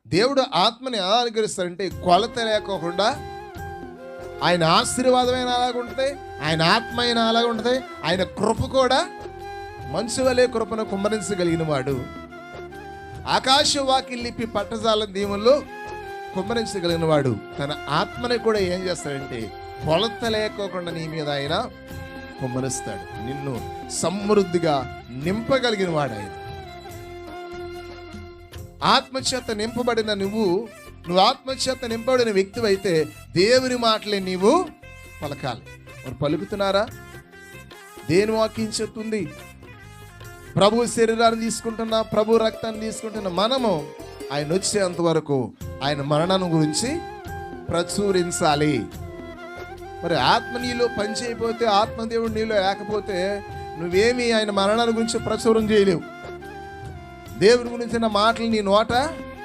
దేవుడు ఆత్మని ఎలా అనుగ్రహిస్తాడంటే కొలత లేకోకుండా ఆయన ఆశీర్వాదమైన అలాగుంటుంది, ఆయన ఆత్మ అయినా అలాగ ఉంటుంది, ఆయన కృప కూడా మంచు వలె కృపను కుమ్మరించగలిగిన వాడు. ఆకాశ వాకిలిపి పట్టజాల దీవుల్లో కుమ్మరించగలిగిన వాడు తన ఆత్మని కూడా ఏం చేస్తాడంటే కొలత లేకోకుండా నీ మీద ఆయన కుమ్మరిస్తాడు. నిన్ను సమృద్ధిగా నింపగలిగిన వాడు ఆయన. ఆత్మచేత నింపబడిన నువ్వు ఆత్మచేత నింపబడిన వ్యక్తి అయితే దేవుని మాటలే నీవు పలకాలి. మరి పలుకుతున్నారా? దేని వాక్యం చెప్తుంది? ప్రభు శరీరాన్ని తీసుకుంటున్నా, ప్రభు రక్తాన్ని తీసుకుంటున్న మనము ఆయన వచ్చేంత వరకు ఆయన మరణం గురించి ప్రచురించాలి. మరి ఆత్మ నీలో పని చేయకపోతే, ఆత్మదేవుడు నీలో లేకపోతే నువ్వేమి ఆయన మరణాన్ని గురించి ప్రచురం చేయలేవు. దేవుని గురించిన మాటలు నీ నోట